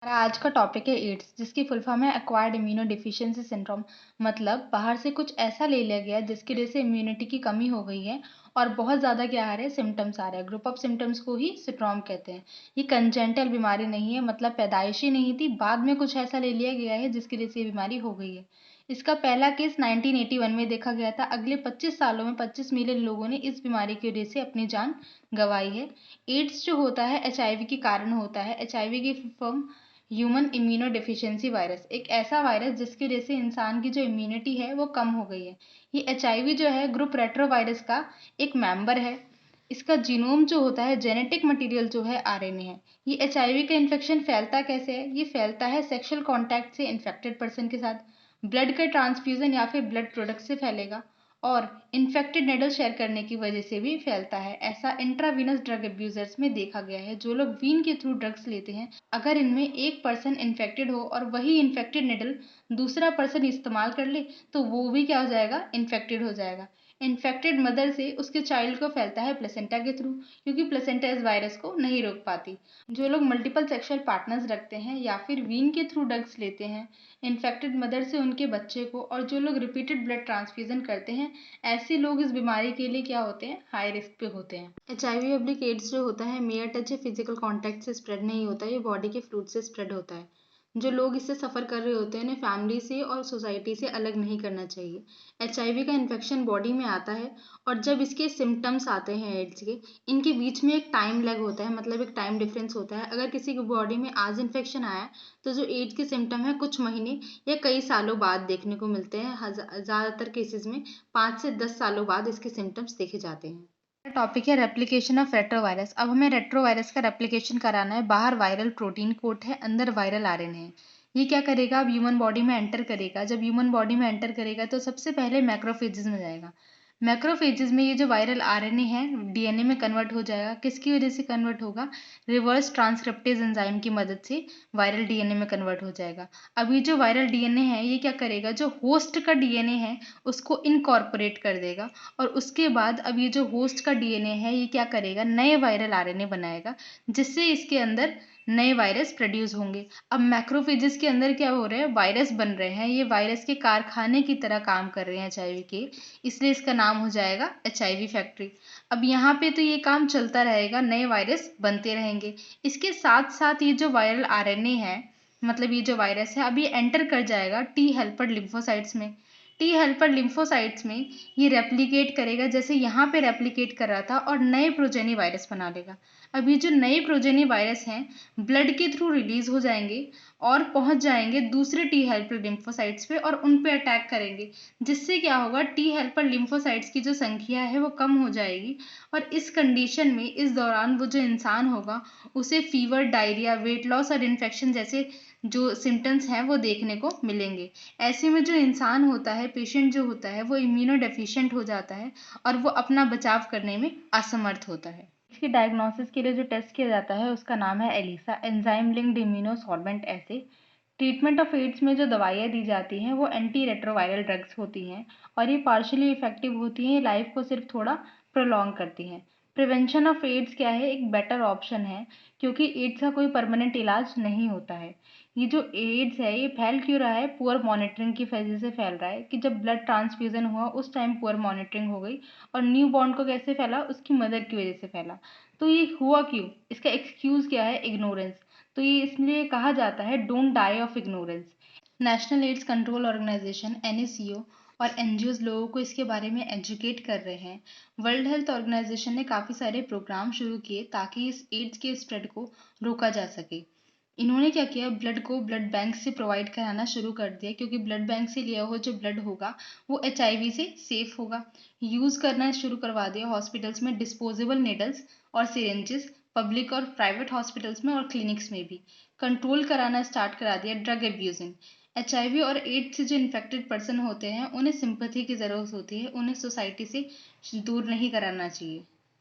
हमारा आज का टॉपिक है एड्स, जिसकी फुल फॉर्म है एक्वायर्ड इम्यूनो डिफिशियंसी सिंड्रोम। मतलब बाहर से कुछ ऐसा ले लिया गया जिसकी वजह से इम्यूनिटी की कमी हो गई है और बहुत ज़्यादा क्या आ रहे हैं, सिम्टम्स आ रहे हैं। ग्रुप ऑफ सिम्टम्स को ही सिंड्रोम कहते हैं। ये कंजेंटल बीमारी नहीं है, मतलब पैदाइशी नहीं थी, बाद में कुछ ऐसा ले लिया गया है जिसकी वजह से ये बीमारी हो गई है। इसका पहला केस 1981 में देखा गया था। अगले 25 सालों में 25 मिलियन लोगों ने इस बीमारी की वजह से अपनी जान गंवाई है। एड्स जो होता है एचआईवी के कारण होता है। एचआईवी की form human immuno deficiency virus, एक ऐसा वायरस जिसकी वजह से इंसान की जो इम्यूनिटी है वो कम हो गई है। ये एचआईवी जो है ग्रुप रेट्रोवायरस का एक मेंबर है। इसका जीनोम जो होता है, जेनेटिक मटेरियल जो है आरएनए है। ये एचआईवी का इन्फेक्शन फैलता कैसे है? ये फैलता है सेक्सुअल कांटेक्ट से इन्फेक्टेड पर्सन के साथ, ब्लड का ट्रांसफ्यूजन या फिर ब्लड प्रोडक्ट से फैलेगा, और इन्फेक्टेड नेडल शेयर करने की वजह से भी फैलता है। ऐसा इंट्रावीनस ड्रग अब्यूजर्स में देखा गया है। जो लोग वीन के थ्रू ड्रग्स लेते हैं, अगर इनमें एक पर्सन इन्फेक्टेड हो और वही इन्फेक्टेड नेडल दूसरा पर्सन इस्तेमाल कर ले, तो वो भी क्या हो जाएगा, इन्फेक्टेड हो जाएगा। इन्फेक्टेड मदर से उसके चाइल्ड को फैलता है प्लेसेंटा के थ्रू, क्योंकि प्लेसेंटा इस वायरस को नहीं रोक पाती। जो लोग मल्टीपल सेक्सुअल पार्टनर्स रखते हैं या फिर वीन के थ्रू ड्रग्स लेते हैं इन्फेक्टेड मदर से उनके बच्चे को, और जो लोग रिपीटेड ब्लड ट्रांसफ्यूजन करते हैं, ऐसे लोग इस बीमारी के लिए क्या होते हैं, हाई रिस्क पे होते हैं। एचआईवी पब्लिक एड्स जो होता है, मेयर टच या फिजिकल कांटेक्ट से स्प्रेड नहीं होता, ये बॉडी के फ्लूइड से स्प्रेड होता है। जो लोग इससे सफ़र कर रहे होते हैं उन्हें फैमिली से और सोसाइटी से अलग नहीं करना चाहिए। एचआईवी का इन्फेक्शन बॉडी में आता है, और जब इसके सिम्टम्स आते हैं एड्स के, इनके बीच में एक टाइम लैग होता है, मतलब एक टाइम डिफरेंस होता है। अगर किसी की बॉडी में आज इन्फेक्शन आया है, तो जो एड्स के सिम्टम है कुछ महीने या कई सालों बाद देखने को मिलते हैं। ज़्यादातर केसेस में 5 से 10 सालों बाद इसके सिम्टम्स देखे जाते हैं। टॉपिक है रेप्लिकेशन ऑफ रेट्रोवायरस। अब हमें रेट्रोवायरस का रेप्लिकेशन कराना है। बाहर वायरल प्रोटीन कोट है, अंदर वायरल आरएनए है। ये क्या करेगा, अब ह्यूमन बॉडी में एंटर करेगा। जब ह्यूमन बॉडी में एंटर करेगा तो सबसे पहले मैक्रोफेजेस में जाएगा। मैक्रोफेजेस में ये जो वायरल आरएनए है डीएनए में कन्वर्ट हो जाएगा। किसकी वजह से कन्वर्ट होगा? रिवर्स ट्रांसक्रिप्टेज एंजाइम की मदद से वायरल डीएनए में कन्वर्ट हो जाएगा। अब ये जो वायरल डीएनए है ये क्या करेगा, जो होस्ट का डीएनए है उसको इनकॉर्पोरेट कर देगा, और उसके बाद अब ये जो होस्ट का डीएनए है ये क्या करेगा, नए वायरल आरएनए बनाएगा, जिससे इसके अंदर नए वायरस प्रोड्यूस होंगे। अब मैक्रोफेजेस के अंदर क्या हो रहा है, वायरस बन रहे हैं। ये वायरस के कारखाने की तरह काम कर रहे हैं एचआईवी के, इसलिए इसका नाम हो जाएगा एचआईवी फैक्ट्री। अब यहाँ पे तो ये काम चलता रहेगा, नए वायरस बनते रहेंगे। इसके साथ साथ ये जो वायरल आरएनए है, मतलब ये जो वायरस है, अब ये एंटर कर जाएगा टी हेल्पर लिम्फोसाइट्स में। टी हेल्पर लिम्फोसाइट्स में ये रेप्लिकेट करेगा, जैसे यहाँ पे रेप्लिकेट कर रहा था, और नए प्रोजेनी वायरस बना लेगा। अब ये जो नए प्रोजेनी वायरस हैं ब्लड के थ्रू रिलीज हो जाएंगे और पहुंच जाएंगे दूसरे टी हेल्पर लिम्फोसाइट्स पे, और उन पे अटैक करेंगे, जिससे क्या होगा, टी हेल्पर लिम्फोसाइट्स की जो संख्या है वो कम हो जाएगी। और इस कंडीशन में इस दौरान वो जो इंसान होगा उसे फीवर, डायरिया, वेट लॉस और इन्फेक्शन जैसे जो सिम्टम्स हैं वो देखने को मिलेंगे। ऐसे में जो इंसान होता है, पेशेंट जो होता है, वो इम्यूनो डेफिशिएंट हो जाता है और वो अपना बचाव करने में असमर्थ होता है। इसकी डायग्नोसिस के लिए जो टेस्ट किया जाता है उसका नाम है ELISA, enzyme linked immunosorbent assay. Treatment of AIDS में जो दवाइयाँ दी जाती हैं वो एंटी रेट्रोवायरल ड्रग्स होती हैं, और ये पार्शियली इफेक्टिव होती हैं। ये लाइफ को सिर्फ थोड़ा प्रोलॉन्ग करती हैं। प्रिवेंशन ऑफ एड्स क्या है, एक बेटर ऑप्शन है, क्योंकि एड्स का कोई परमानेंट इलाज नहीं होता है। ये जो एड्स है ये फैल क्यों रहा है? पुअर मॉनिटरिंग की वजह से फैल रहा है, कि जब ब्लड ट्रांसफ्यूजन हुआ उस टाइम पुअर मॉनिटरिंग हो गई, और न्यू बॉर्न को कैसे फैला, उसकी मदर की वजह से फैला। तो ये हुआ क्यों? इसका एक्सक्यूज क्या है? इग्नोरेंस। तो ये इसलिए कहा जाता है don't die of ignorance. National AIDS control organisation NACO और एनजीओज लोगों को इसके बारे में एजुकेट कर रहे हैं। वर्ल्ड हेल्थ ऑर्गेनाइजेशन ने काफ़ी सारे प्रोग्राम शुरू किए ताकि इस एड्स के स्प्रेड को रोका जा सके। इन्होंने क्या किया, ब्लड को ब्लड बैंक से प्रोवाइड कराना शुरू कर दिया, क्योंकि ब्लड बैंक से लिया हुआ जो ब्लड होगा वो एचआईवी से सेफ होगा। यूज़ करना शुरू करवा दिया हॉस्पिटल्स में डिस्पोजेबल नेडल्स और सिरेंजेस, पब्लिक और प्राइवेट हॉस्पिटल्स में और क्लिनिक्स में भी। कंट्रोल कराना स्टार्ट करा दिया ड्रग एब्यूजिंग। एचआईवी और एड्स से जो इन्फेक्टेड पर्सन होते हैं उन्हें सिंपैथी की ज़रूरत होती है, उन्हें सोसाइटी से दूर नहीं कराना चाहिए।